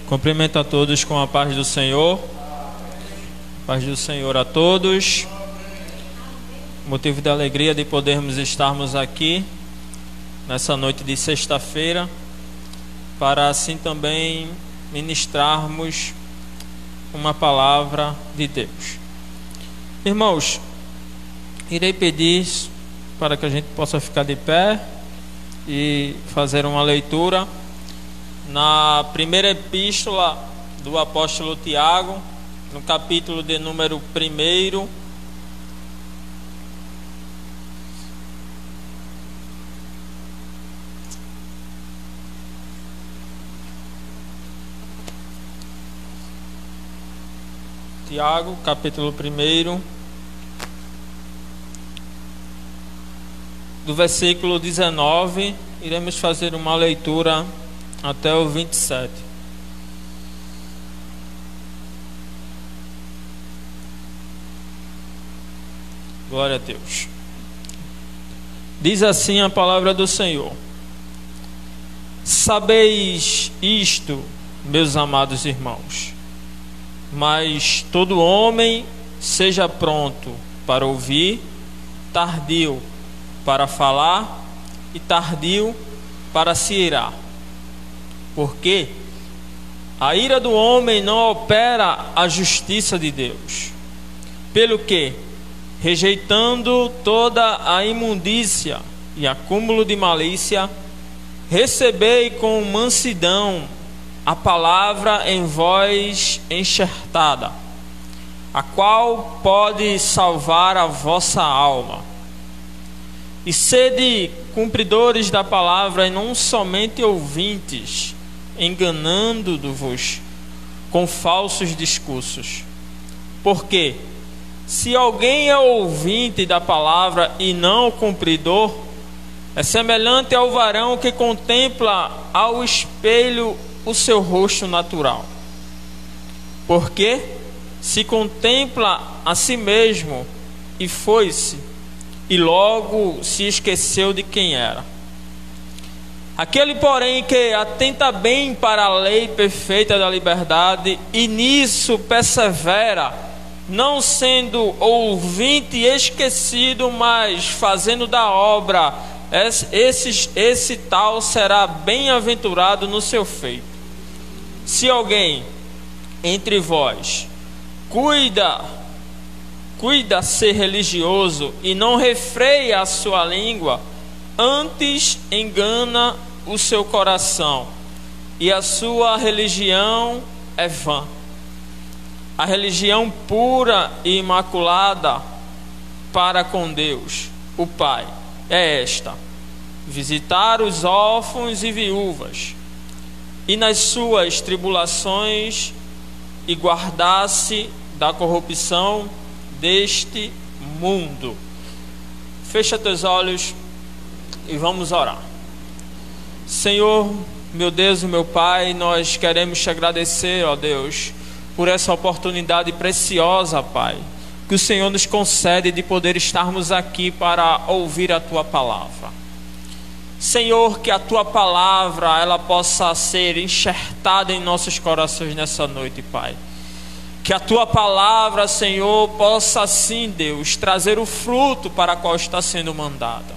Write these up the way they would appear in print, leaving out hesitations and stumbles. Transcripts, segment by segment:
Cumprimento a todos com a paz do Senhor. Paz do Senhor a todos. Motivo de alegria de podermos estarmos aqui nessa noite de sexta-feira, para assim também ministrarmos uma palavra de Deus. Irmãos, irei pedir para que a gente possa ficar de pé e fazer uma leitura na primeira epístola do apóstolo Tiago, no capítulo de número 1. Tiago, capítulo 1, do versículo 19, iremos fazer uma leitura até o 27. Glória a Deus. Diz assim a palavra do Senhor: Sabeis isto, meus amados irmãos, mas todo homem seja pronto para ouvir, tardio para falar e tardio para se irar. Porque a ira do homem não opera a justiça de Deus. Pelo que, rejeitando toda a imundícia e acúmulo de malícia, recebei com mansidão a palavra em vós enxertada, a qual pode salvar a vossa alma. E sede cumpridores da palavra e não somente ouvintes, enganando-vos com falsos discursos. Porque se alguém é ouvinte da palavra e não cumpridor, é semelhante ao varão que contempla ao espelho o seu rosto natural. Porque se contempla a si mesmo e foi-se, e logo se esqueceu de quem era. Aquele, porém, que atenta bem para a lei perfeita da liberdade e nisso persevera, não sendo ouvinte esquecido, mas fazendo da obra, esse tal será bem-aventurado no seu feito. Se alguém entre vós cuida ser religioso e não refreia a sua língua, antes engana o seu coração, e a sua religião é vã. A religião pura e imaculada para com Deus, o Pai, é esta: visitar os órfãos e viúvas, e nas suas tribulações, e guardar-se da corrupção deste mundo. Fecha teus olhos e vamos orar. Senhor, meu Deus e meu Pai, nós queremos te agradecer, ó Deus, por essa oportunidade preciosa, Pai, que o Senhor nos concede de poder estarmos aqui para ouvir a Tua palavra. Senhor, que a Tua palavra ela possa ser enxertada em nossos corações nessa noite, Pai. Que a Tua palavra, Senhor, possa sim, Deus, trazer o fruto para o qual está sendo mandada.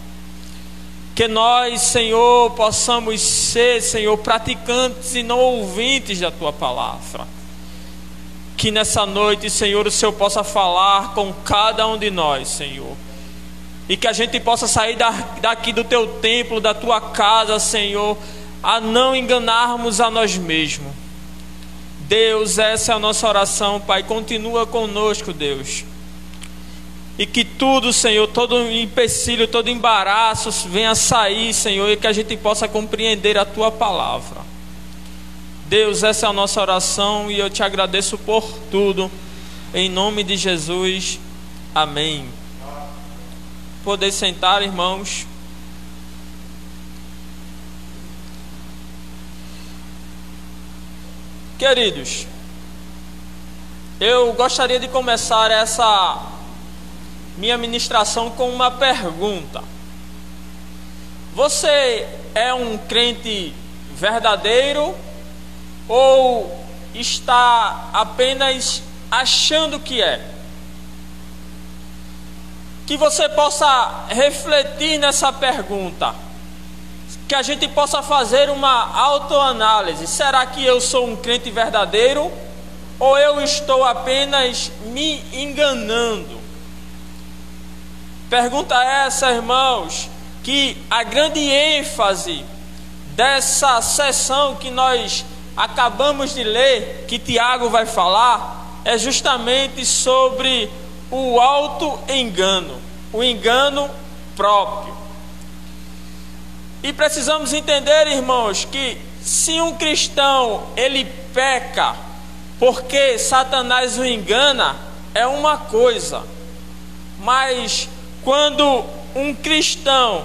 Que nós, Senhor, possamos ser, Senhor, praticantes e não ouvintes da Tua palavra. Que nessa noite, Senhor, o Senhor possa falar com cada um de nós, Senhor. E que a gente possa sair daqui do Teu templo, da Tua casa, Senhor, a não enganarmos a nós mesmos. Deus, essa é a nossa oração, Pai. Continua conosco, Deus. E que tudo, Senhor, todo empecilho, todo embaraço venha sair, Senhor, e que a gente possa compreender a Tua palavra. Deus, essa é a nossa oração e eu te agradeço por tudo. Em nome de Jesus. Amém. Poder sentar, irmãos. Queridos, eu gostaria de começar essa minha ministração com uma pergunta. Você é um crente verdadeiro ou está apenas achando que é? Que você possa refletir nessa pergunta, que a gente possa fazer uma autoanálise. Será que eu sou um crente verdadeiro ou eu estou apenas me enganando? Pergunta essa, irmãos, que a grande ênfase dessa sessão que nós acabamos de ler, que Tiago vai falar, é justamente sobre o auto-engano, o engano próprio. E precisamos entender, irmãos, que se um cristão ele peca porque Satanás o engana, é uma coisa, mas quando um cristão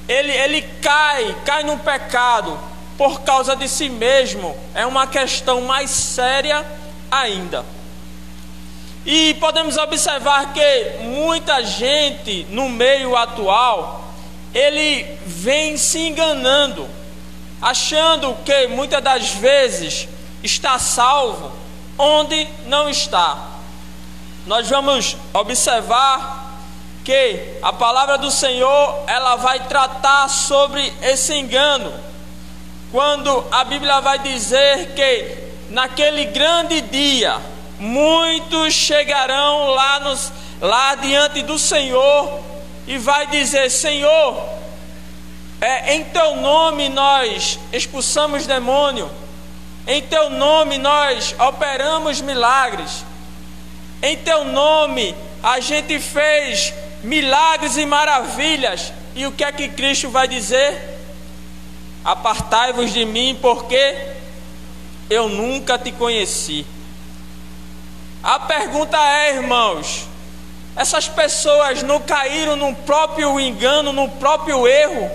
ele cai no pecado por causa de si mesmo, é uma questão mais séria ainda. E podemos observar que muita gente no meio atual, ele vem se enganando, achando que muitas das vezes está salvo, onde não está. Nós vamos observar que a palavra do Senhor, ela vai tratar sobre esse engano, quando a Bíblia vai dizer que naquele grande dia, muitos chegarão lá diante do Senhor e vai dizer: Senhor, em teu nome nós expulsamos demônio, em teu nome nós operamos milagres, em teu nome a gente fez milagres e maravilhas. E o que é que Cristo vai dizer? Apartai-vos de mim, porque eu nunca te conheci. A pergunta é, irmãos, essas pessoas não caíram no próprio engano, no próprio erro?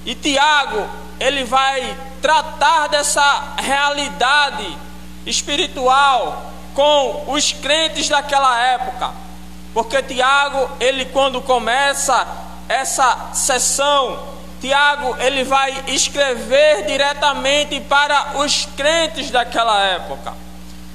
E Tiago, ele vai tratar dessa realidade espiritual com os crentes daquela época, porque Tiago, ele quando começa essa sessão, Tiago, ele vai escrever diretamente para os crentes daquela época.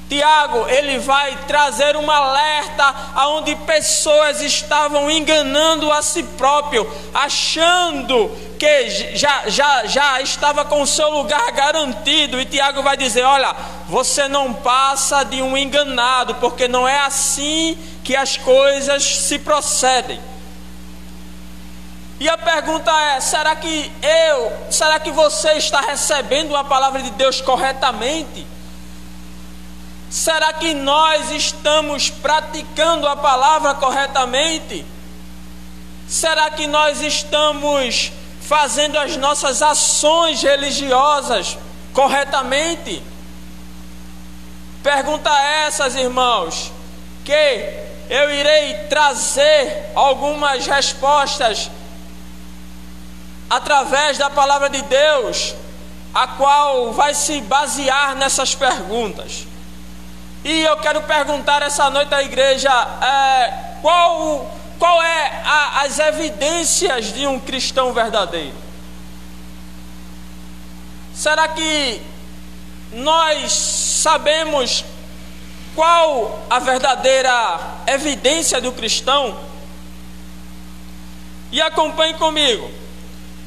Tiago, ele vai trazer um alerta aonde pessoas estavam enganando a si próprio, achando que já estava com o seu lugar garantido. E Tiago vai dizer: olha, você não passa de um enganado, porque não é assim que as coisas se procedem. E a pergunta é: será que você está recebendo a palavra de Deus corretamente? Será que nós estamos praticando a palavra corretamente? Será que nós estamos fazendo as nossas ações religiosas corretamente? Pergunta essas, irmãos, que eu irei trazer algumas respostas através da palavra de Deus, a qual vai se basear nessas perguntas. E eu quero perguntar essa noite à igreja, qual é as evidências de um cristão verdadeiro? Será que nós sabemos qual a verdadeira evidência do cristão? E acompanhe comigo.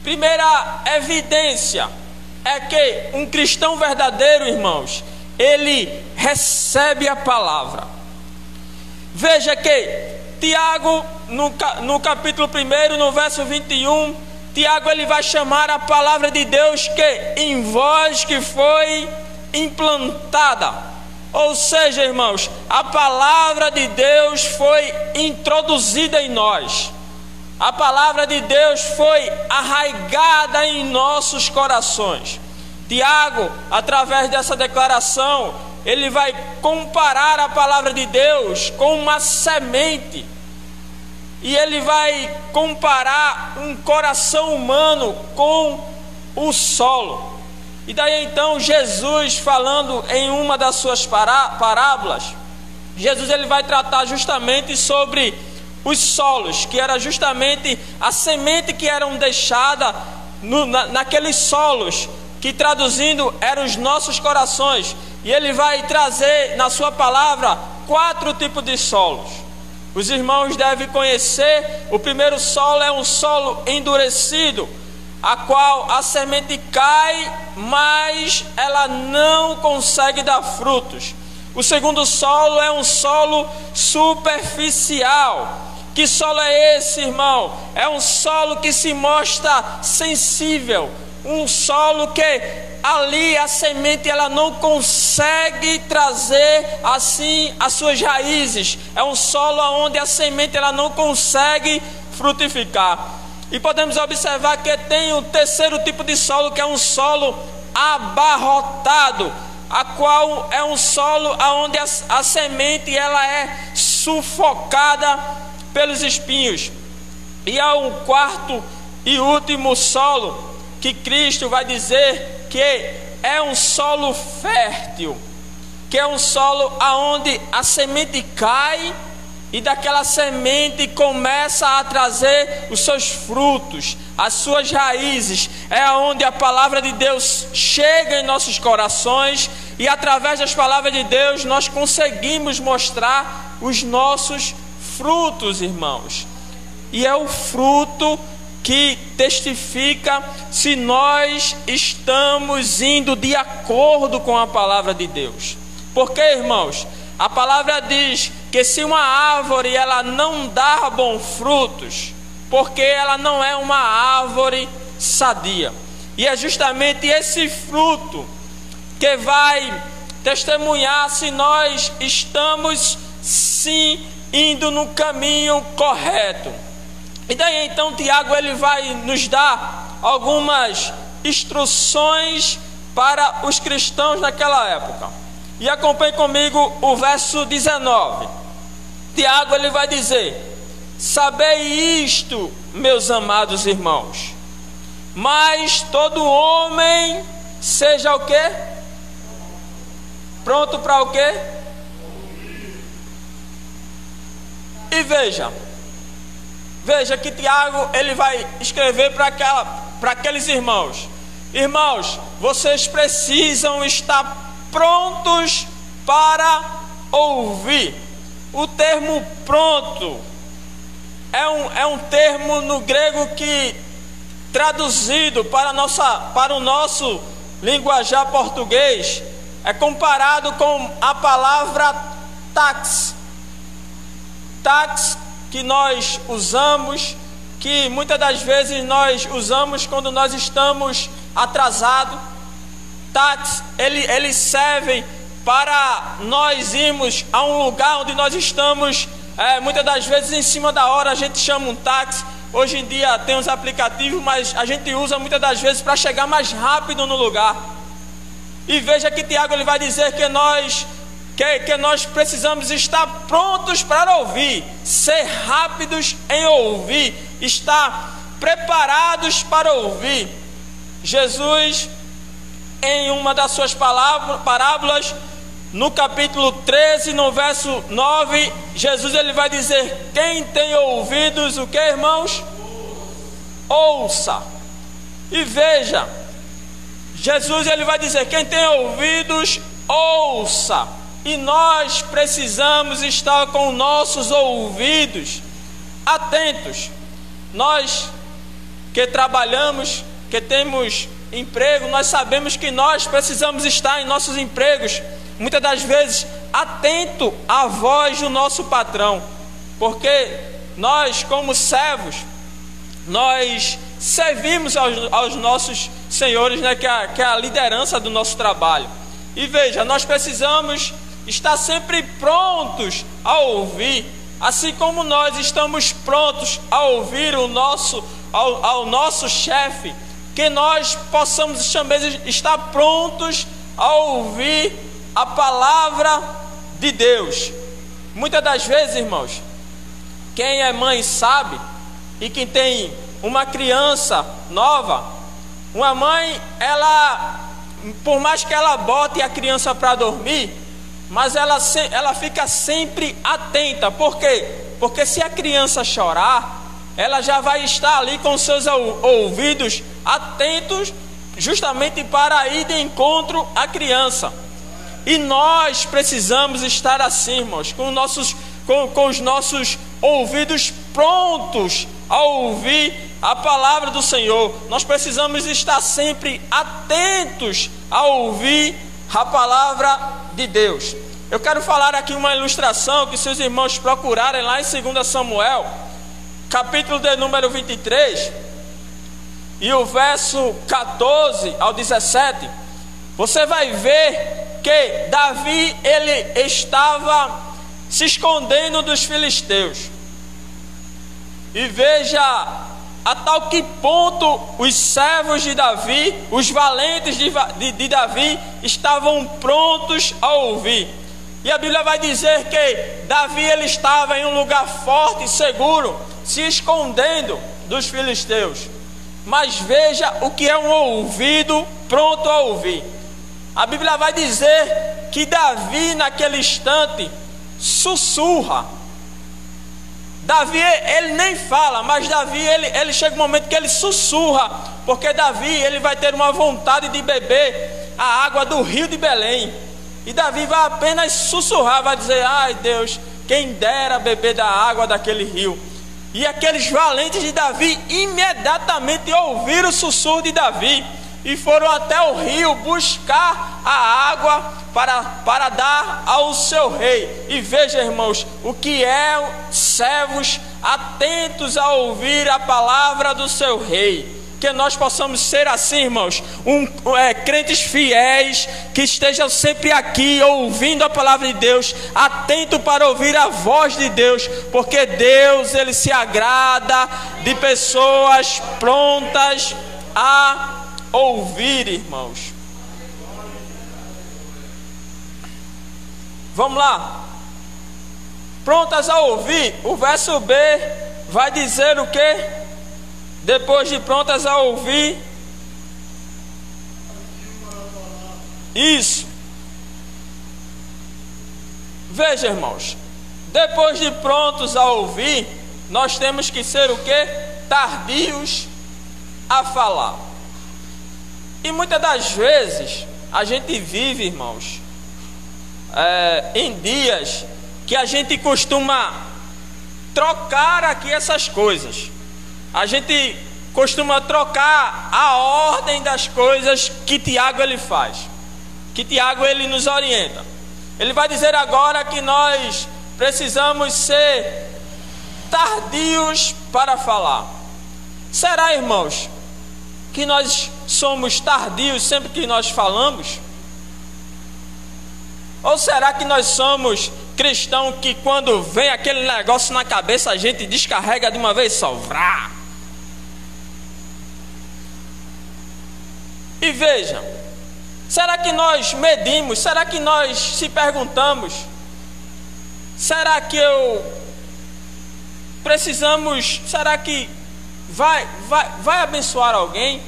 Primeira evidência é que um cristão verdadeiro, irmãos, ele recebe a palavra. Veja que Tiago, no capítulo 1, no verso 21, Tiago ele vai chamar a palavra de Deus que em vós que foi implantada. Ou seja, irmãos, a palavra de Deus foi introduzida em nós. A palavra de Deus foi arraigada em nossos corações. Tiago, através dessa declaração, ele vai comparar a palavra de Deus com uma semente. E ele vai comparar um coração humano com o solo. E daí então Jesus, falando em uma das suas parábolas, Jesus ele vai tratar justamente sobre os solos, que era justamente a semente que eram deixada naqueles solos que traduzindo eram os nossos corações. E ele vai trazer na sua palavra 4 tipos de solos. Os irmãos devem conhecer. O primeiro solo é um solo endurecido, a qual a semente cai, mas ela não consegue dar frutos. O segundo solo é um solo superficial. Que solo é esse, irmão? É um solo que se mostra sensível, um solo que ali a semente ela não consegue trazer assim as suas raízes. É um solo onde a semente ela não consegue frutificar. E podemos observar que tem o terceiro tipo de solo, que é um solo abarrotado, a qual é um solo onde a semente ela é sufocada pelos espinhos. E há um quarto e último solo, que Cristo vai dizer que é um solo fértil, que é um solo aonde a semente cai e daquela semente começa a trazer os seus frutos, as suas raízes. É onde a palavra de Deus chega em nossos corações, e através das palavras de Deus nós conseguimos mostrar os nossos frutos, irmãos. E é o fruto que testifica se nós estamos indo de acordo com a palavra de Deus. Porque, irmãos, a palavra diz que se uma árvore ela não dá bons frutos, porque ela não é uma árvore sadia. E é justamente esse fruto que vai testemunhar se nós estamos sim indo no caminho correto. E daí então Tiago ele vai nos dar algumas instruções para os cristãos naquela época. E acompanhe comigo o verso 19. Tiago ele vai dizer: sabei isto, meus amados irmãos, mas todo homem seja o quê? Pronto para o quê? E veja que Tiago ele vai escrever para aqueles irmãos: irmãos, vocês precisam estar prontos para ouvir. O termo pronto é um termo no grego que, traduzido para o nosso linguajar português, é comparado com a palavra tax. Tax que nós usamos, que muitas das vezes nós usamos quando nós estamos atrasados. Táxi, eles servem para nós irmos a um lugar onde nós estamos, muitas das vezes em cima da hora a gente chama um táxi. Hoje em dia tem os aplicativos, mas a gente usa muitas das vezes para chegar mais rápido no lugar. E veja que Tiago ele vai dizer que nós precisamos estar prontos para ouvir, ser rápidos em ouvir, estar preparados para ouvir. Jesus, em uma das suas parábolas, no capítulo 13, no verso 9, Jesus ele vai dizer: quem tem ouvidos, o que, irmãos? Ouça. E veja, Jesus ele vai dizer: quem tem ouvidos, ouça. E nós precisamos estar com nossos ouvidos atentos. Nós que trabalhamos, que temos emprego, nós sabemos que nós precisamos estar em nossos empregos, muitas das vezes atento à voz do nosso patrão, porque nós como servos, nós servimos aos nossos senhores, né, que é a liderança do nosso trabalho. E veja, nós precisamos estar sempre prontos a ouvir, assim como nós estamos prontos a ouvir ao nosso chefe, que nós possamos também estar prontos a ouvir a palavra de Deus. Muitas das vezes, irmãos, quem é mãe sabe, e quem tem uma criança nova, uma mãe, ela, por mais que ela bote a criança para dormir, mas ela fica sempre atenta. Por quê? Porque se a criança chorar, ela já vai estar ali com seus ouvidos atentos justamente para ir de encontro à criança. E nós precisamos estar assim, irmãos, com os nossos ouvidos prontos a ouvir a palavra do Senhor. Nós precisamos estar sempre atentos a ouvir a palavra de Deus. Eu quero falar aqui uma ilustração que, se os irmãos procurarem lá em 2 Samuel, capítulo de número 23, e o verso 14 ao 17, você vai ver que Davi, ele estava se escondendo dos filisteus. E veja a tal que ponto os servos de Davi, os valentes de Davi, estavam prontos a ouvir. E a Bíblia vai dizer que Davi, ele estava em um lugar forte e seguro, se escondendo dos filisteus. Mas veja o que é um ouvido pronto a ouvir. A Bíblia vai dizer que Davi, naquele instante, sussurra. Davi, ele nem fala, mas Davi, ele chega um momento que ele sussurra, porque Davi, ele vai ter uma vontade de beber a água do rio de Belém. E Davi vai apenas sussurrar, vai dizer: ai Deus, quem dera beber da água daquele rio. E aqueles valentes de Davi imediatamente ouviram o sussurro de Davi e foram até o rio buscar a água para dar ao seu rei. E veja, irmãos, o que é servos atentos a ouvir a palavra do seu rei. Que nós possamos ser assim, irmãos, crentes fiéis, que estejam sempre aqui ouvindo a palavra de Deus, atento para ouvir a voz de Deus, porque Deus, ele se agrada de pessoas prontas a ouvir, irmãos. Vamos lá. Prontas a ouvir. O verso B vai dizer o quê? Depois de prontas a ouvir. Isso. Veja, irmãos, depois de prontos a ouvir, nós temos que ser o quê? Tardios a falar. E muitas das vezes a gente vive, irmãos, em dias que a gente costuma trocar aqui essas coisas. A gente costuma trocar a ordem das coisas que Tiago ele faz, que Tiago ele nos orienta. Ele vai dizer agora que nós precisamos ser tardios para falar. Será, irmãos, que nós somos tardios sempre que nós falamos? Ou será que nós somos cristãos que quando vem aquele negócio na cabeça a gente descarrega de uma vez só? Vrá! E veja, será que nós medimos? Será que nós se perguntamos? Será que precisamos? Será que vai abençoar alguém?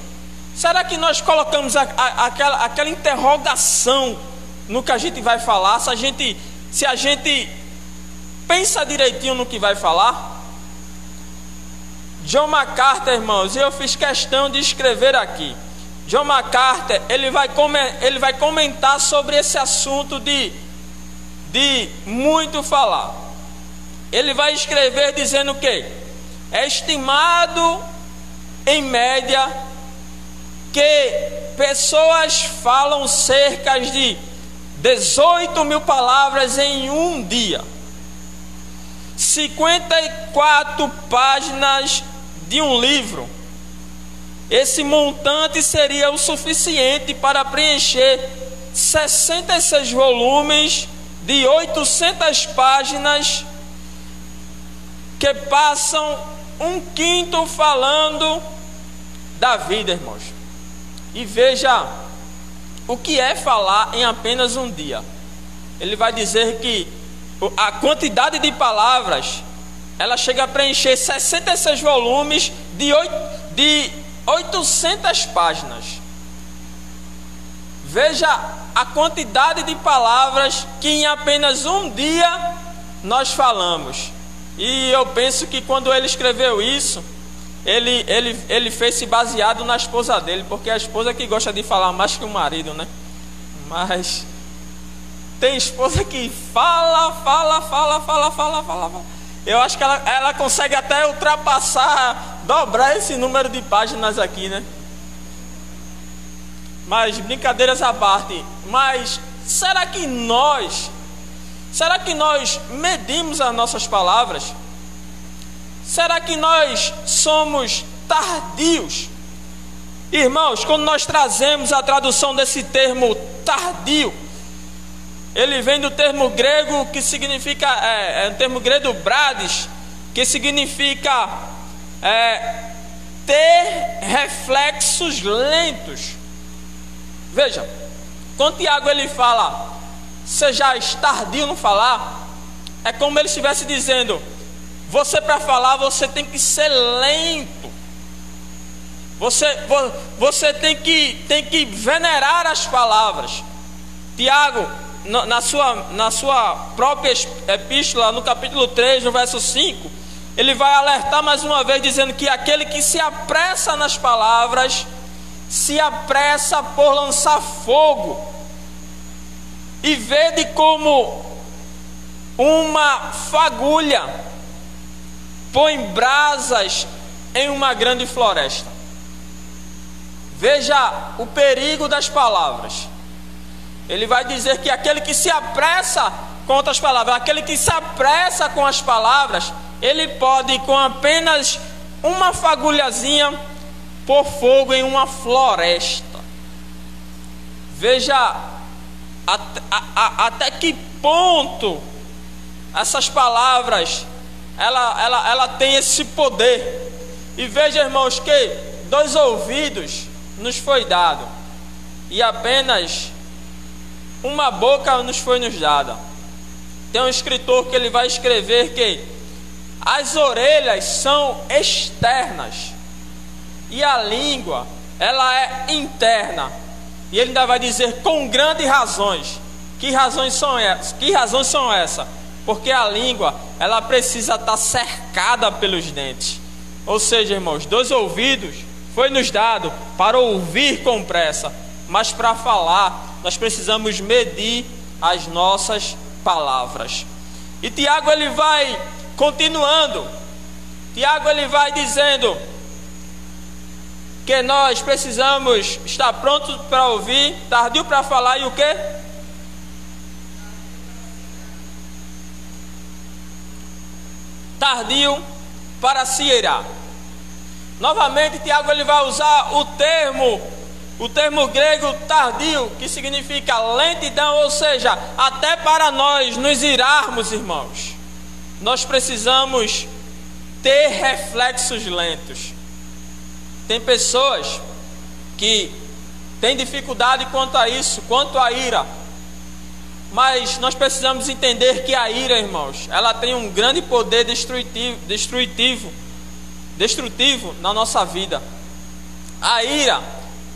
Será que nós colocamos aquela interrogação no que a gente vai falar? Se a gente pensa direitinho no que vai falar? John MacArthur, irmãos, e eu fiz questão de escrever aqui. John MacArthur, ele vai comentar sobre esse assunto de muito falar. Ele vai escrever dizendo o quê? É estimado, em média, que pessoas falam cerca de 18.000 palavras em um dia. 54 páginas de um livro. Esse montante seria o suficiente para preencher 66 volumes de 800 páginas, que passam 1/5 falando da vida, irmãos. E veja o que é falar em apenas um dia. Ele vai dizer que a quantidade de palavras, ela chega a preencher 66 volumes de 800 páginas. Veja a quantidade de palavras que em apenas um dia nós falamos. E eu penso que quando ele escreveu isso, ele fez se baseado na esposa dele, porque a esposa que gosta de falar mais que o marido, né? Mas tem esposa que fala. Eu acho que ela consegue até ultrapassar, dobrar esse número de páginas aqui, né? Mas brincadeiras à parte. Mas será que nós medimos as nossas palavras? Será que nós somos tardios? Irmãos, quando nós trazemos a tradução desse termo tardio, ele vem do termo grego que significa, é um termo grego brades, que significa ter reflexos lentos. Veja, quando Tiago ele fala, sejais tardio no falar, é como ele estivesse dizendo, você para falar, você tem que ser lento. Você tem que venerar as palavras. Tiago, na sua própria epístola, no capítulo 3, no verso 5, ele vai alertar mais uma vez, dizendo que aquele que se apressa nas palavras, se apressa por lançar fogo. E vede como uma fagulha põe brasas em uma grande floresta. Veja o perigo das palavras. Ele vai dizer que aquele que se apressa com outras palavras, aquele que se apressa com as palavras, ele pode, com apenas uma fagulhazinha, pôr fogo em uma floresta. Veja até que ponto essas palavras ela tem esse poder. E veja, irmãos, que 2 ouvidos nos foi dado e apenas uma boca nos foi dada. Tem um escritor que ele vai escrever que as orelhas são externas e a língua ela é interna. E ele ainda vai dizer com grandes razões. Que razões são essas? Porque a língua ela precisa estar cercada pelos dentes. Ou seja, irmãos, 2 ouvidos foi nos dado para ouvir com pressa, mas para falar nós precisamos medir as nossas palavras. E Tiago ele vai continuando. Tiago ele vai dizendo que nós precisamos estar prontos para ouvir, tardio para falar e o quê? Tardio para se irar. Novamente Tiago ele vai usar o termo grego tardio, que significa lentidão, ou seja, até para nós nos irarmos, irmãos, nós precisamos ter reflexos lentos. Tem pessoas que têm dificuldade quanto a isso, quanto à ira. Mas nós precisamos entender que a ira, irmãos, ela tem um grande poder destrutivo na nossa vida. A ira,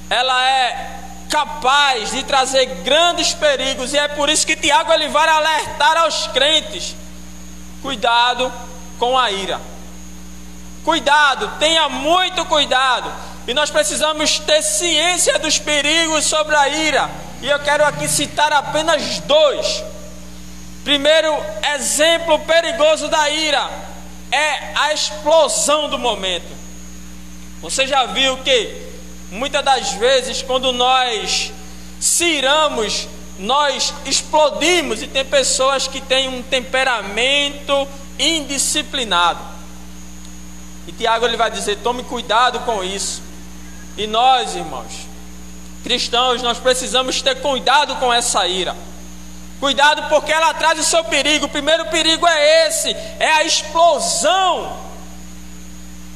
ela é capaz de trazer grandes perigos, e é por isso que Tiago ele vai alertar aos crentes: cuidado com a ira. Cuidado, tenha muito cuidado. E nós precisamos ter ciência dos perigos sobre a ira. E eu quero aqui citar apenas 2. Primeiro exemplo perigoso da ira é a explosão do momento. Você já viu que muitas das vezes quando nós se iramos, nós explodimos, e tem pessoas que têm um temperamento indisciplinado. E Tiago ele vai dizer: tome cuidado com isso. E nós, irmãos cristãos, nós precisamos ter cuidado com essa ira. Cuidado, porque ela traz o seu perigo. O primeiro perigo é esse, é a explosão.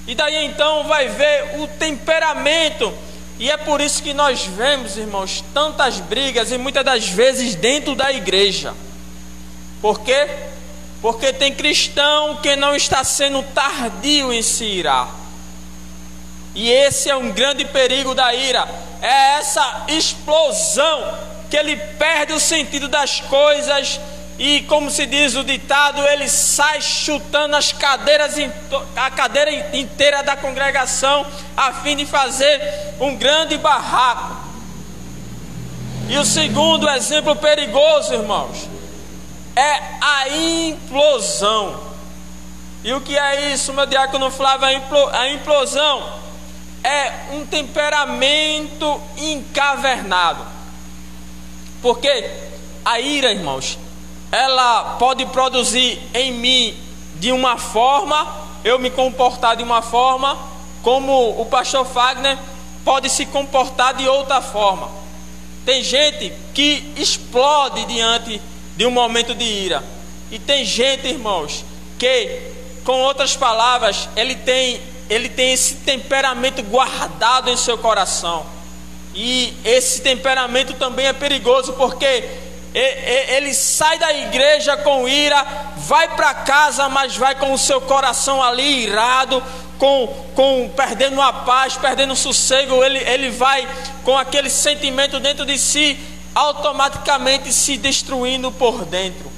E daí então vai ver o temperamento. E é por isso que nós vemos, irmãos, tantas brigas, e muitas das vezes dentro da igreja. Por quê? Porque tem cristão que não está sendo tardio em se irar. E esse é um grande perigo da ira. É essa explosão que ele perde o sentido das coisas e como se diz o ditado, ele sai chutando a cadeira inteira da congregação, a fim de fazer um grande barraco. E o segundo exemplo perigoso, irmãos, é a implosão. E o que é isso, meu diácono Flávio? A implosão é um temperamento encavernado. Porque a ira, irmãos, ela pode produzir em mim de uma forma, eu me comportar de uma forma, como o pastor Fagner pode se comportar de outra forma. Tem gente que explode diante de um momento de ira. E tem gente, irmãos, que, com outras palavras, ele tem esse temperamento guardado em seu coração. E esse temperamento também é perigoso, porque ele sai da igreja com ira, vai para casa, mas vai com o seu coração ali irado, perdendo a paz, perdendo o sossego. Ele vai com aquele sentimento dentro de si, automaticamente se destruindo por dentro.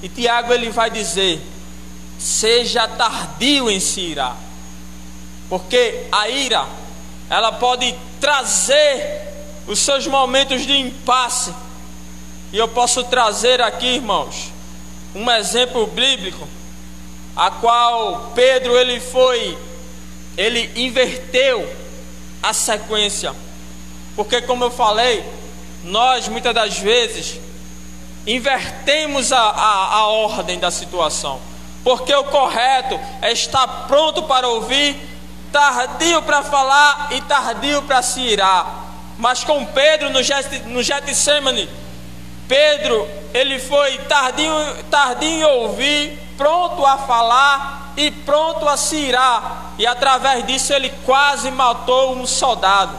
E Tiago, ele vai dizer: seja tardio em se irar, porque a ira, ela pode trazer os seus momentos de impasse. E eu posso trazer aqui, irmãos, um exemplo bíblico, a qual Pedro ele inverteu a sequência. Porque, como eu falei, nós muitas das vezes invertemos a ordem da situação. Porque o correto é estar pronto para ouvir, tardio para falar e tardio para se irar. Mas com Pedro no Getsemane, Pedro, ele foi tardio em ouvir, pronto a falar e pronto a se irar. E através disso ele quase matou um soldado.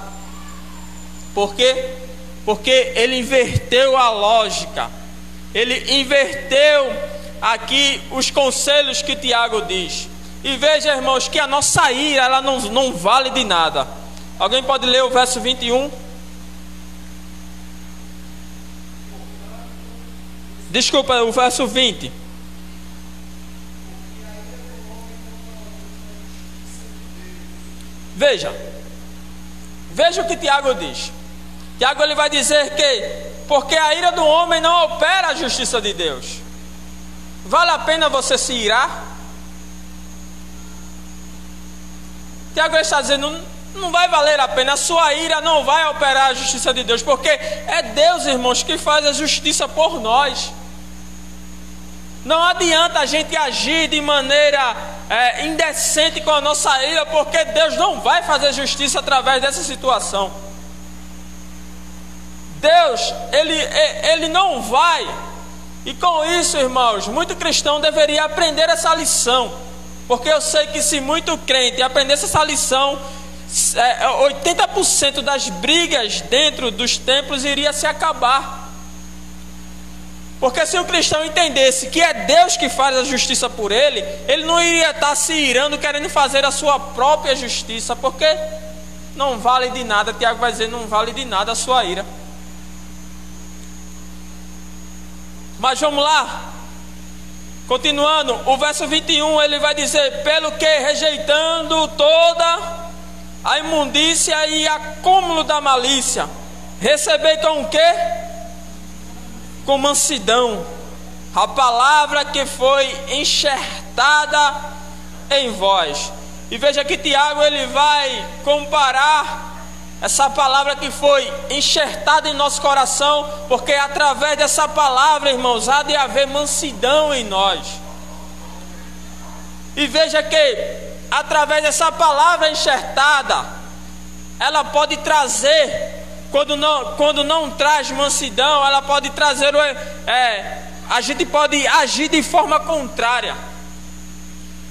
Por quê? Porque ele inverteu a lógica. Ele inverteu aqui os conselhos que Tiago diz. E veja, irmãos, que a nossa ira, ela não vale de nada. Alguém pode ler o verso 21? Desculpa, o verso 20. Veja o que Tiago diz. Tiago, ele vai dizer que porque a ira do homem não opera a justiça de Deus. Vale a pena você se irar? Tiago está dizendo: não vai valer a pena, a sua ira não vai operar a justiça de Deus, porque é Deus, irmãos, que faz a justiça por nós. Não adianta a gente agir de maneira indecente com a nossa ira, porque Deus não vai fazer justiça através dessa situação. Deus, ele não vai. E com isso, irmãos, muito cristão deveria aprender essa lição, porque eu sei que se muito crente aprendesse essa lição, 80% das brigas dentro dos templos iria se acabar. Porque se o cristão entendesse que é Deus que faz a justiça por ele, ele não iria estar se irando, querendo fazer a sua própria justiça, porque não vale de nada. Tiago vai dizer: não vale de nada a sua ira. Mas vamos lá, continuando, o verso 21, ele vai dizer: pelo que, rejeitando toda a imundícia e acúmulo da malícia, recebei com o quê? Com mansidão a palavra que foi enxertada em vós. E veja que Tiago, ele vai comparar essa palavra que foi enxertada em nosso coração, porque através dessa palavra, irmãos, há de haver mansidão em nós. E veja que através dessa palavra enxertada, ela pode trazer, quando não traz mansidão, ela pode trazer, a gente pode agir de forma contrária.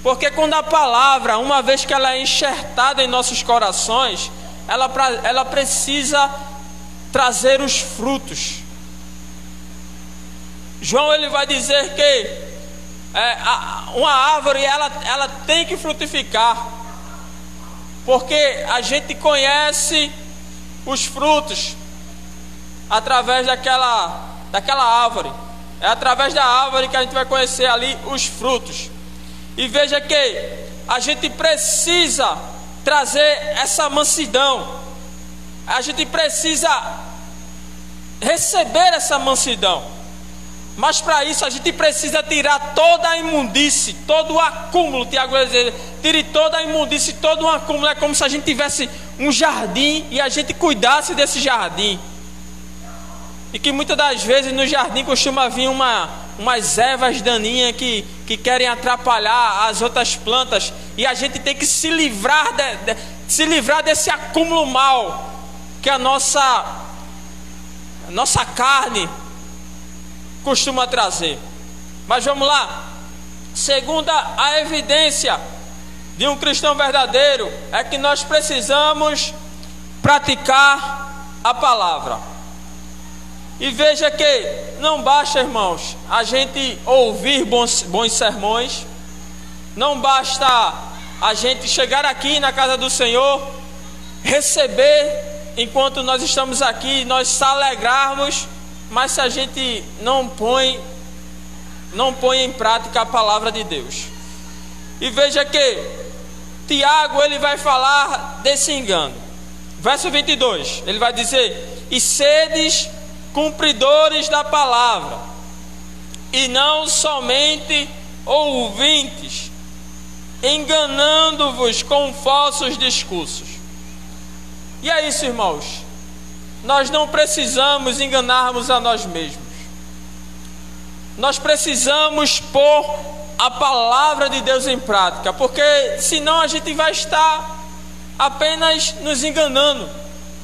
Porque quando a palavra, uma vez que ela é enxertada em nossos corações, ela precisa trazer os frutos. João, ele vai dizer que uma árvore ela tem que frutificar, porque a gente conhece os frutos através daquela árvore. É através da árvore que a gente vai conhecer ali os frutos. E veja que a gente precisa trazer essa mansidão. A gente precisa receber essa mansidão. Mas para isso a gente precisa tirar toda a imundície, todo o acúmulo. Tiago vai dizer, tire toda a imundície, todo o acúmulo. É como se a gente tivesse um jardim e a gente cuidasse desse jardim. E que muitas das vezes no jardim costuma vir umas ervas daninhas que querem atrapalhar as outras plantas. E a gente tem que se livrar desse acúmulo mal que a nossa carne costuma trazer. Mas vamos lá. Segunda a evidência de um cristão verdadeiro é que nós precisamos praticar a palavra. E veja que não basta, irmãos, a gente ouvir bons sermões, não basta a gente chegar aqui na casa do Senhor, receber enquanto nós estamos aqui, nós se alegrarmos, mas se a gente não põe em prática a palavra de Deus. E veja que Tiago, ele vai falar desse engano. Verso 22, ele vai dizer: e sedes cumpridores da palavra, e não somente ouvintes, enganando-vos com falsos discursos. E é isso, irmãos. Nós não precisamos enganarmos a nós mesmos. Nós precisamos pôr a palavra de Deus em prática, porque senão a gente vai estar apenas nos enganando.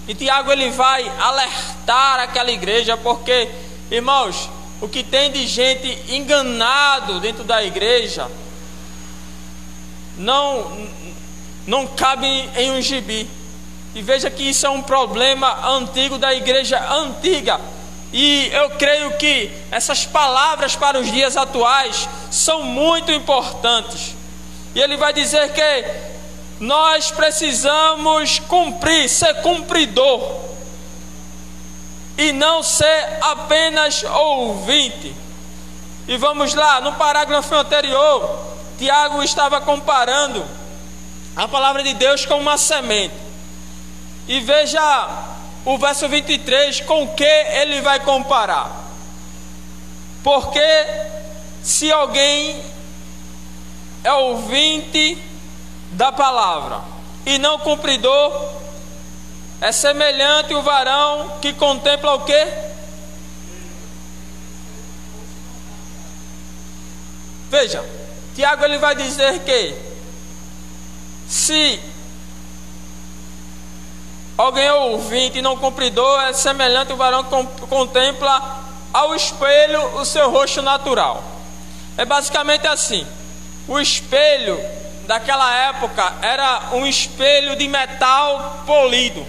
E Tiago, ele vai alertar aquela igreja, porque, irmãos, o que tem de gente enganado dentro da igreja não cabe em um gibi. E veja que isso é um problema antigo da igreja antiga. E eu creio que essas palavras para os dias atuais são muito importantes. E ele vai dizer que nós precisamos cumprir, ser cumpridor, e não ser apenas ouvinte. E vamos lá, no parágrafo anterior, Tiago estava comparando a palavra de Deus com uma semente. E veja o verso 23, com o que ele vai comparar. Porque se alguém é ouvinte da palavra e não cumpridor, é semelhante o varão que contempla o quê? Veja, Tiago, ele vai dizer que se alguém é ouvinte e não cumpridor, é semelhante o varão que contempla ao espelho o seu rosto natural. É basicamente assim. O espelho daquela época era um espelho de metal polido.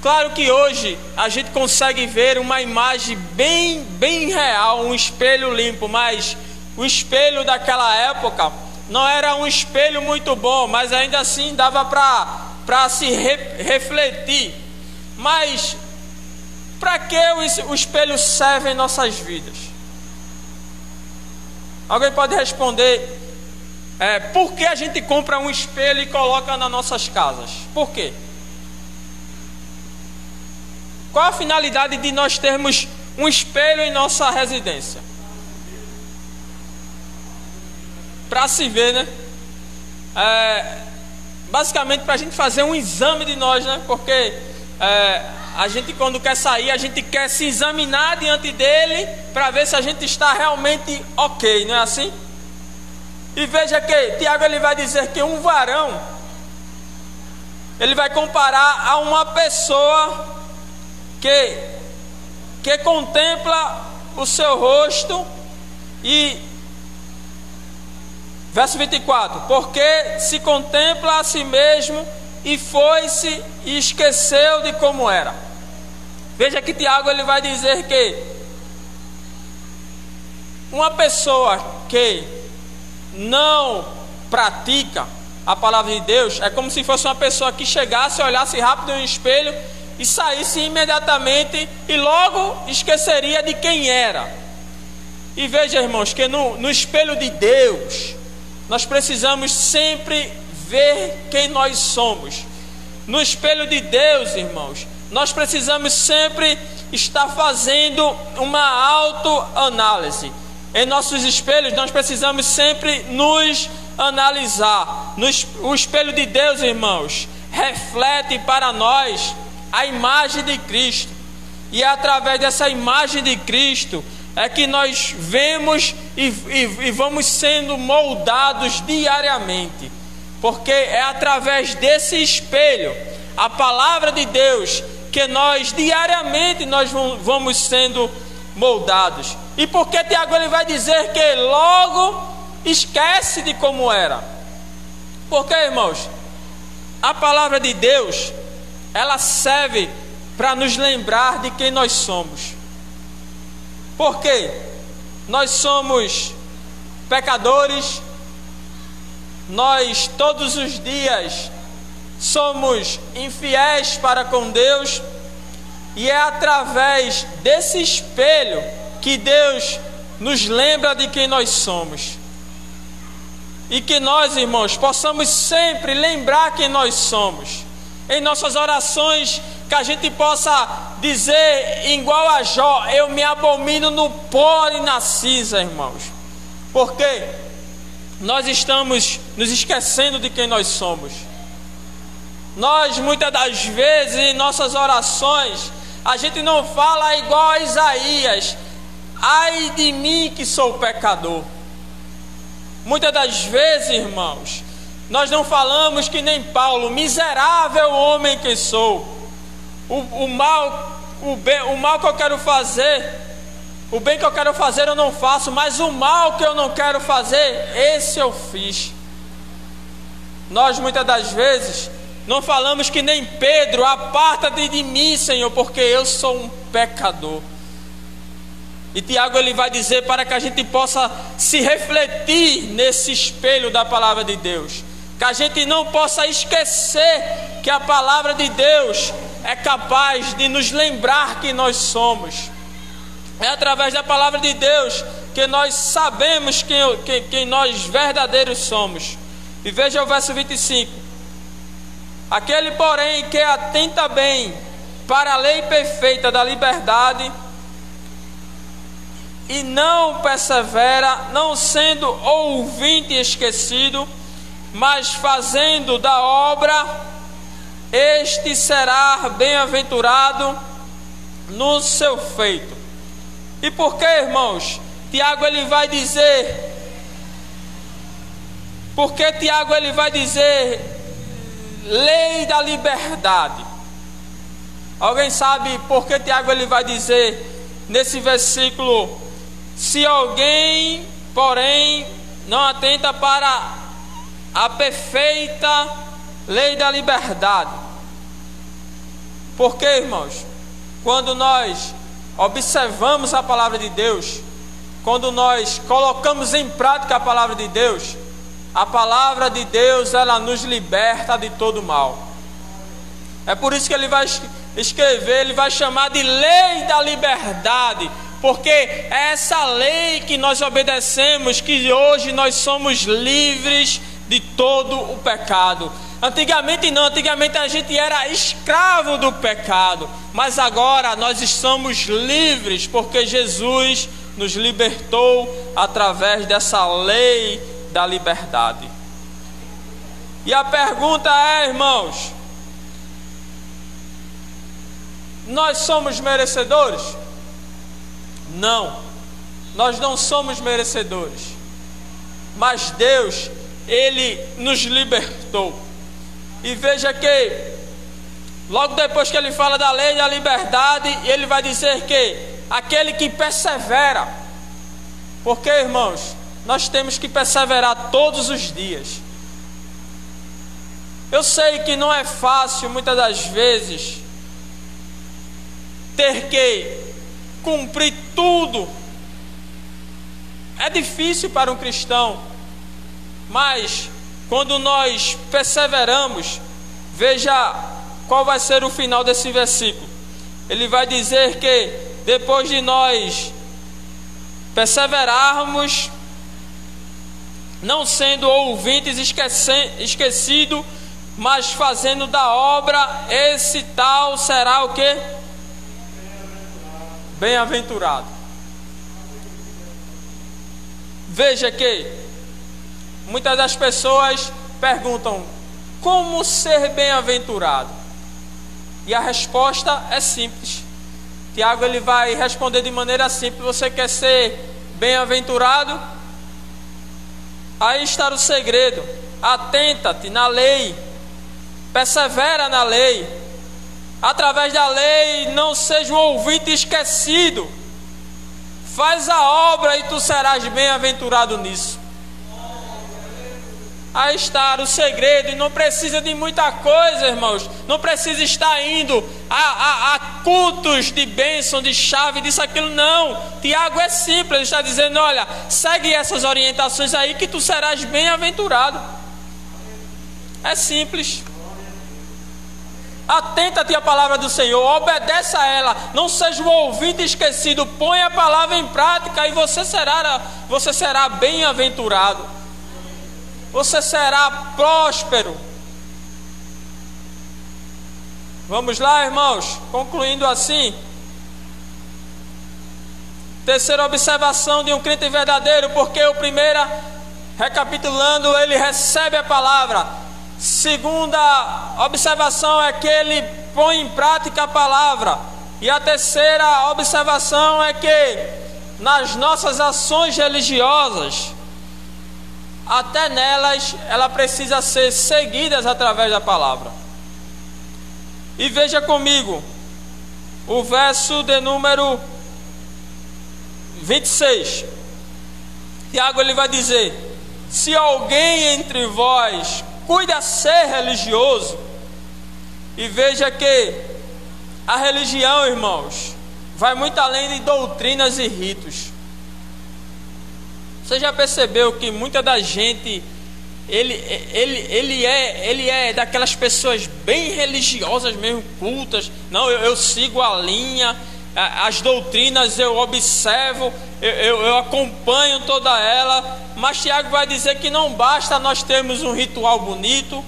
Claro que hoje a gente consegue ver uma imagem bem real, um espelho limpo, mas o espelho daquela época não era um espelho muito bom, mas ainda assim dava para se refletir. Mas para que o espelho serve em nossas vidas? Alguém pode responder? Por que a gente compra um espelho e coloca nas nossas casas? Por quê? Qual a finalidade de nós termos um espelho em nossa residência? Para se ver, né? Basicamente para a gente fazer um exame de nós, né? Porque a gente, quando quer sair, a gente quer se examinar diante dele para ver se a gente está realmente ok, não é assim? E veja que Tiago, ele vai dizer que um varão, ele vai comparar a uma pessoa que contempla o seu rosto. E verso 24: porque se contempla a si mesmo e foi-se e esqueceu de como era. Veja que Tiago, ele vai dizer que uma pessoa que não pratica a palavra de Deus é como se fosse uma pessoa que chegasse, olhasse rápido no espelho e saísse imediatamente e logo esqueceria de quem era. E veja, irmãos, que no espelho de Deus, nós precisamos sempre ver quem nós somos. No espelho de Deus, irmãos, nós precisamos sempre estar fazendo uma autoanálise. Em nossos espelhos, nós precisamos sempre nos analisar. O espelho de Deus, irmãos, reflete para nós a imagem de Cristo. E é através dessa imagem de Cristo é que nós vemos e vamos sendo moldados diariamente. Porque é através desse espelho, a palavra de Deus, que nós diariamente nós vamos sendo moldados. E porque Tiago ele vai dizer que logo esquece de como era. Porque, irmãos, a palavra de Deus, ela serve para nos lembrar de quem nós somos. Porque nós somos pecadores, nós todos os dias somos infiéis para com Deus, e é através desse espelho que Deus nos lembra de quem nós somos. E que nós, irmãos, possamos sempre lembrar quem nós somos. Em nossas orações, que a gente possa dizer, igual a Jó: eu me abomino no pó e na cinza, irmãos. Porque nós estamos nos esquecendo de quem nós somos. Nós, muitas das vezes, em nossas orações, a gente não fala igual a Isaías: ai de mim que sou pecador. Muitas das vezes, irmãos, nós não falamos que nem Paulo: miserável homem que sou. O mal que eu quero fazer, o bem que eu quero fazer eu não faço, mas o mal que eu não quero fazer, esse eu fiz. Nós muitas das vezes não falamos que nem Pedro: aparta-te de mim, Senhor, porque eu sou um pecador. E Tiago ele vai dizer para que a gente possa se refletir nesse espelho da palavra de Deus, que a gente não possa esquecer que a palavra de Deus é capaz de nos lembrar que nós somos. É através da palavra de Deus que nós sabemos quem nós verdadeiros somos. E veja o verso 25: aquele, porém, que atenta bem para a lei perfeita da liberdade e não persevera, não sendo ouvinte esquecido, mas fazendo da obra, este será bem-aventurado no seu feito. E por que, irmãos, Tiago ele vai dizer? Porque Tiago ele vai dizer lei da liberdade. Alguém sabe por que Tiago ele vai dizer nesse versículo: se alguém, porém, não atenta para a perfeita lei da liberdade? Porque, irmãos, quando nós observamos a palavra de Deus, quando nós colocamos em prática a palavra de Deus, ela nos liberta de todo mal. É por isso que ele vai escrever, ele vai chamar de lei da liberdade, porque é essa lei que nós obedecemos que hoje nós somos livres de todo o pecado. Antigamente não, antigamente a gente era escravo do pecado, mas agora nós estamos livres porque Jesus nos libertou através dessa lei da liberdade. E a pergunta é, irmãos, nós somos merecedores? Não, nós não somos merecedores, mas Deus, Ele nos libertou. E veja que logo depois que ele fala da lei da liberdade, ele vai dizer que aquele que persevera, porque, irmãos, nós temos que perseverar todos os dias. Eu sei que não é fácil muitas das vezes ter que cumprir tudo. É difícil para um cristão, mas quando nós perseveramos, veja qual vai ser o final desse versículo. Ele vai dizer que depois de nós perseverarmos, não sendo ouvintes esquecido, mas fazendo da obra, esse tal será o quê? Bem-aventurado. Veja que muitas das pessoas perguntam: como ser bem-aventurado? E a resposta é simples. Tiago ele vai responder de maneira simples. Você quer ser bem-aventurado? Aí está o segredo. Atenta-te na lei, persevera na lei. Através da lei, não seja um ouvinte esquecido. Faz a obra e tu serás bem-aventurado nisso. Aí está o segredo. E não precisa de muita coisa, irmãos. Não precisa estar indo a cultos de bênção, de chave, disso, aquilo, não. Tiago é simples, ele está dizendo: olha, segue essas orientações aí que tu serás bem-aventurado. É simples. Atenta-te à palavra do Senhor, obedece a ela, não seja um ouvinte esquecido, põe a palavra em prática e você será bem-aventurado. Você será próspero. Vamos lá, irmãos, concluindo assim. Terceira observação de um crente verdadeiro, porque o primeiro, recapitulando, ele recebe a palavra. Segunda observação é que ele põe em prática a palavra. E a terceira observação é que nas nossas ações religiosas, até nelas, ela precisa ser seguidas através da palavra. E veja comigo o verso de número 26. Tiago ele vai dizer: se alguém entre vós cuida ser religioso. E veja que a religião, irmãos, vai muito além de doutrinas e ritos. Você já percebeu que muita da gente ele é daquelas pessoas bem religiosas mesmo, cultas. Não, eu sigo a linha, as doutrinas eu observo, eu acompanho toda ela. Mas Tiago vai dizer que não basta nós termos um ritual bonito,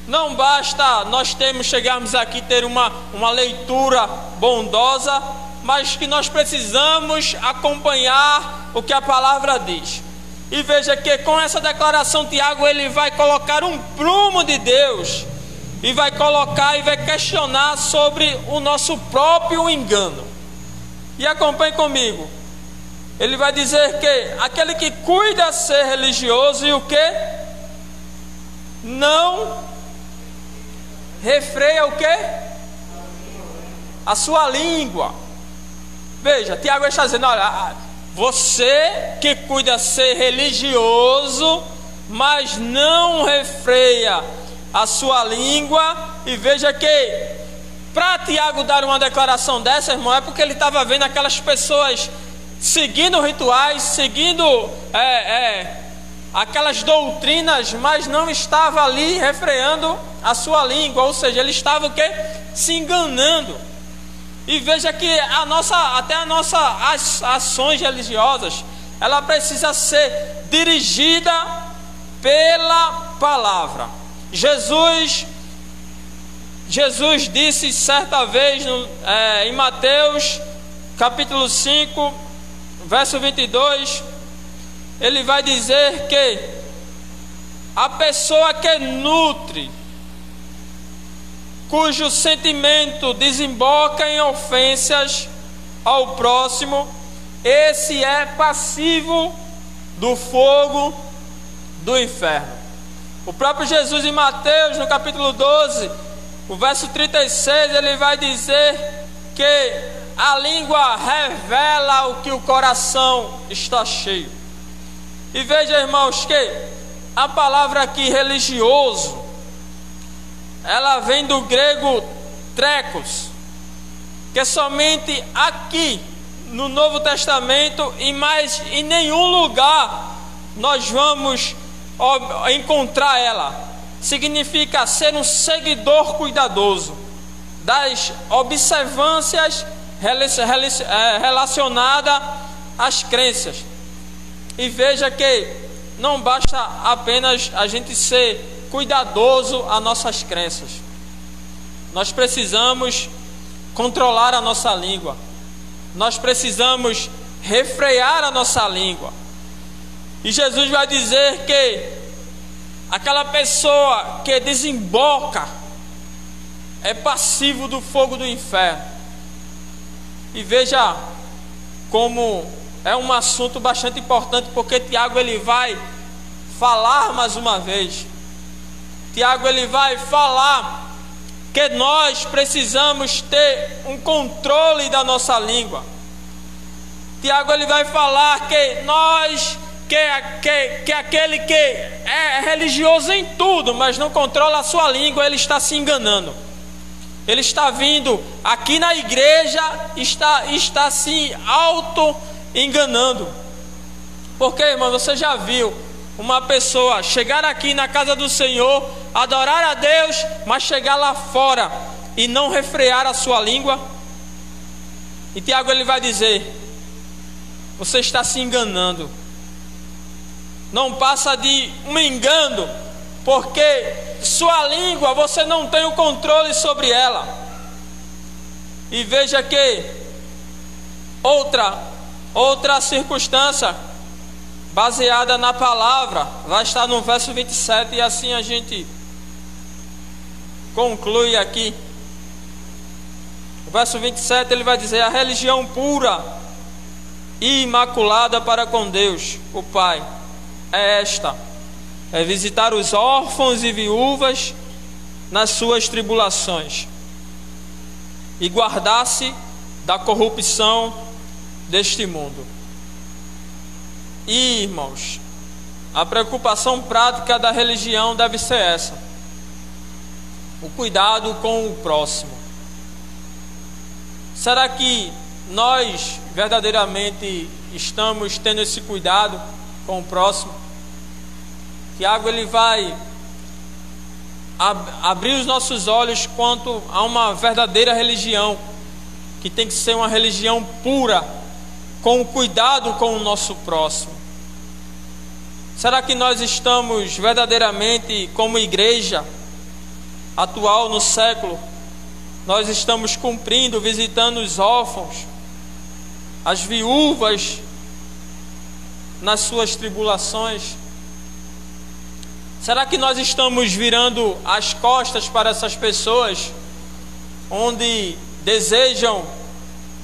não basta nós chegarmos aqui e ter uma leitura bondosa, mas que nós precisamos acompanhar o que a palavra diz. E veja que com essa declaração Tiago ele vai colocar um prumo de Deus e vai colocar e vai questionar sobre o nosso próprio engano. E acompanhe comigo. Ele vai dizer que aquele que cuida ser religioso e o que? Não refreia o que? A sua língua. Veja, Tiago está dizendo: olha, você que cuida ser religioso, mas não refreia a sua língua. E veja que para Tiago dar uma declaração dessa, irmão, é porque ele estava vendo aquelas pessoas seguindo rituais, seguindo aquelas doutrinas, mas não estava ali refreando a sua língua, ou seja, ele estava o quê? Se enganando. E veja que até as nossas ações religiosas, ela precisa ser dirigida pela palavra. Jesus disse certa vez em Mateus capítulo 5, verso 22, ele vai dizer que a pessoa que nutre, cujo sentimento desemboca em ofensas ao próximo, esse é passivo do fogo do inferno. O próprio Jesus em Mateus, no capítulo 12, o verso 36, ele vai dizer que a língua revela o que o coração está cheio. E veja, irmãos, que a palavra aqui religioso, ela vem do grego trekos, que somente aqui no Novo Testamento e mais em nenhum lugar nós vamos encontrar ela. Significa ser um seguidor cuidadoso das observâncias relacionadas as crenças. E veja que não basta apenas a gente ser cuidadoso às nossas crenças. Nós precisamos controlar a nossa língua. Nós precisamos refrear a nossa língua. E Jesus vai dizer que aquela pessoa que desemboca é passivo do fogo do inferno. E veja como é um assunto bastante importante, porque Tiago ele vai falar mais uma vez. Tiago ele vai falar que nós precisamos ter um controle da nossa língua. Tiago ele vai falar que nós, que aquele que é religioso em tudo, mas não controla a sua língua, ele está se enganando. Ele está vindo aqui na igreja, está se auto-enganando. Porque, irmão, você já viu uma pessoa chegar aqui na casa do Senhor, adorar a Deus, mas chegar lá fora e não refrear a sua língua? E Tiago ele vai dizer: você está se enganando. Não passa de um engano, porque sua língua você não tem o controle sobre ela. E veja que outra circunstância baseada na palavra vai estar no verso 27, e assim a gente conclui aqui. O verso 27 ele vai dizer: a religião pura e imaculada para com Deus, o Pai, é esta: é visitar os órfãos e viúvas nas suas tribulações e guardar-se da corrupção deste mundo. E, irmãos, a preocupação prática da religião deve ser essa: o cuidado com o próximo. Será que nós verdadeiramente estamos tendo esse cuidado com o próximo? Tiago ele vai abrir os nossos olhos quanto a uma verdadeira religião, que tem que ser uma religião pura, com cuidado com o nosso próximo. Será que nós estamos verdadeiramente, como igreja atual no século, nós estamos cumprindo, visitando os órfãos, as viúvas nas suas tribulações? Será que nós estamos virando as costas para essas pessoas, onde desejam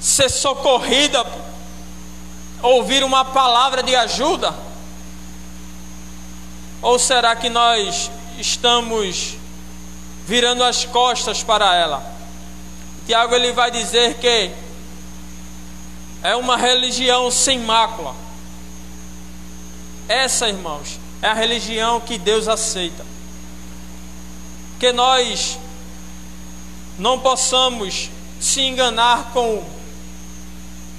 ser socorrida, ouvir uma palavra de ajuda? Ou será que nós estamos virando as costas para ela? Tiago ele vai dizer que é uma religião sem mácula. Essa, irmãos, é a religião que Deus aceita. Que nós não possamos se enganar com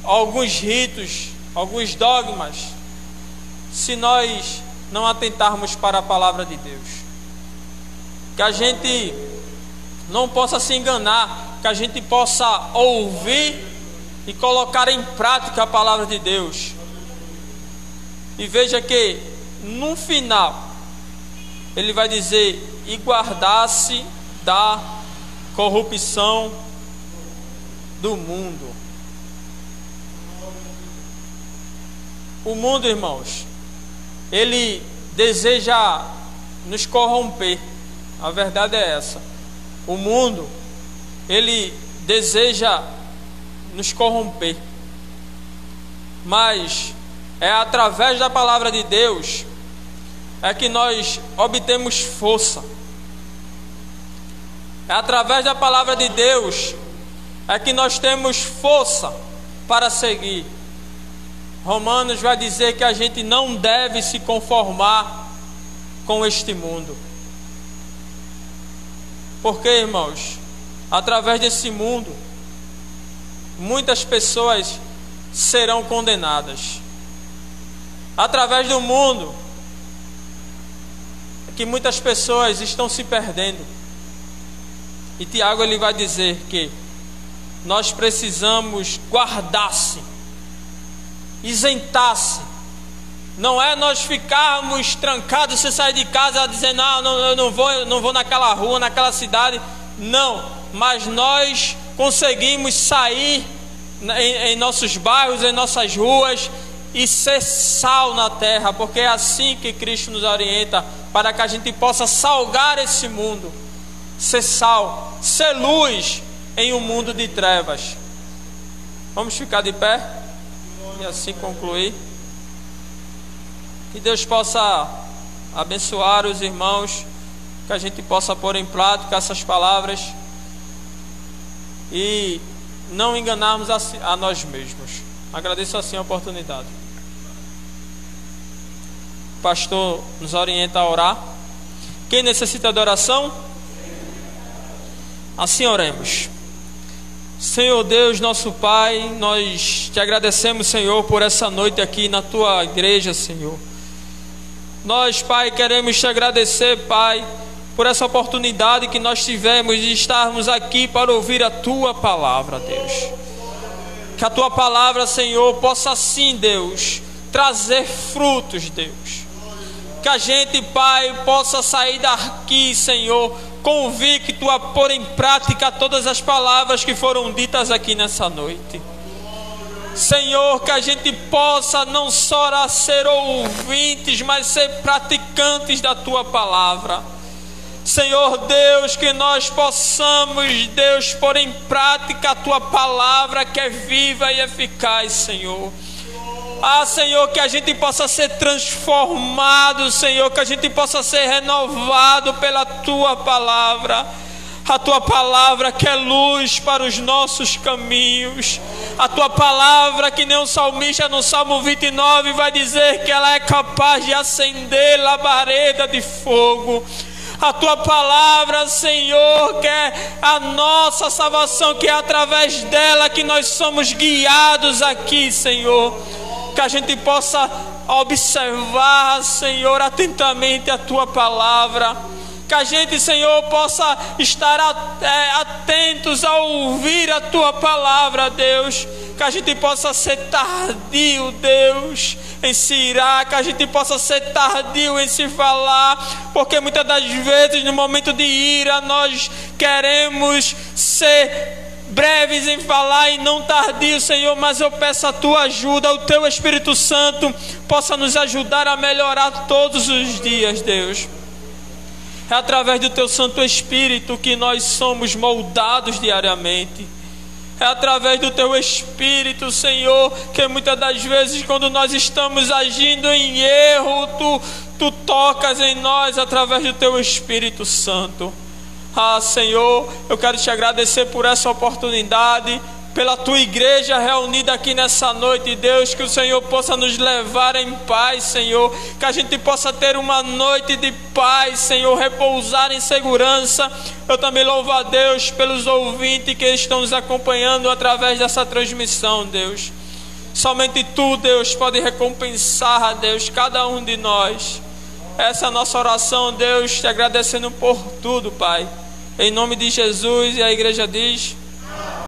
alguns ritos, alguns dogmas, se nós não atentarmos para a palavra de Deus. Que a gente não possa se enganar, que a gente possa ouvir e colocar em prática a palavra de Deus. E veja que no final ele vai dizer: e guardar-se da corrupção do mundo. O mundo, irmãos, ele deseja nos corromper. A verdade é essa. O mundo, ele deseja nos corromper. Mas é através da palavra de Deus é que nós obtemos força. É através da palavra de Deus é que nós temos força para seguir. Romanos vai dizer que a gente não deve se conformar com este mundo. Porque, irmãos, através desse mundo, muitas pessoas serão condenadas. Através do mundo é que muitas pessoas estão se perdendo. E Tiago ele vai dizer que nós precisamos guardar-se isentasse. Não é nós ficarmos trancados, você sair de casa dizendo, eu não vou naquela rua, naquela cidade. Não, mas nós conseguimos sair em nossos bairros, em nossas ruas e ser sal na terra, porque é assim que Cristo nos orienta, para que a gente possa salgar esse mundo, ser sal, ser luz em um mundo de trevas. Vamos ficar de pé e assim concluir. Que Deus possa abençoar os irmãos, que a gente possa pôr em prática essas palavras e não enganarmos a nós mesmos. Agradeço assim a oportunidade. O pastor nos orienta a orar. Quem necessita de oração? Assim oremos. Senhor Deus, nosso Pai, nós te agradecemos, Senhor, por essa noite aqui na tua igreja, Senhor. Nós, Pai, queremos te agradecer, Pai, por essa oportunidade que nós tivemos de estarmos aqui para ouvir a tua palavra, Deus. Que a tua palavra, Senhor, possa sim, Deus, trazer frutos, Deus. Que a gente, Pai, possa sair daqui, Senhor, convicto a pôr em prática todas as palavras que foram ditas aqui nessa noite. Senhor, que a gente possa não só ser ouvintes, mas ser praticantes da tua palavra. Senhor Deus, que nós possamos, Deus, pôr em prática a tua palavra que é viva e eficaz, Senhor. Senhor, que a gente possa ser transformado, Senhor, que a gente possa ser renovado pela tua palavra. A tua palavra que é luz para os nossos caminhos. A tua palavra que nem o salmista no Salmo 29 vai dizer que ela é capaz de acender labareda de fogo. A tua palavra, Senhor, que é a nossa salvação, que é através dela que nós somos guiados aqui, Senhor. Que a gente possa observar, Senhor, atentamente a tua palavra. Que a gente, Senhor, possa estar atentos a ouvir a tua palavra, Deus. Que a gente possa ser tardio, Deus, em se irar. Que a gente possa ser tardio em se falar. Porque muitas das vezes, no momento de ira, nós queremos ser breves em falar e não tardio, Senhor. Mas eu peço a tua ajuda, o teu Espírito Santo possa nos ajudar a melhorar todos os dias, Deus. É através do teu Santo Espírito que nós somos moldados diariamente. É através do teu Espírito, Senhor, que muitas das vezes quando nós estamos agindo em erro, tu tocas em nós através do teu Espírito Santo. Senhor, eu quero te agradecer por essa oportunidade, pela tua igreja reunida aqui nessa noite, Deus, que o Senhor possa nos levar em paz, Senhor, que a gente possa ter uma noite de paz, Senhor, repousar em segurança. Eu também louvo a Deus pelos ouvintes que estão nos acompanhando através dessa transmissão, Deus. Somente tu, Deus, pode recompensar, Deus, cada um de nós. Essa é a nossa oração, Deus, te agradecendo por tudo, Pai. Em nome de Jesus, e a igreja diz...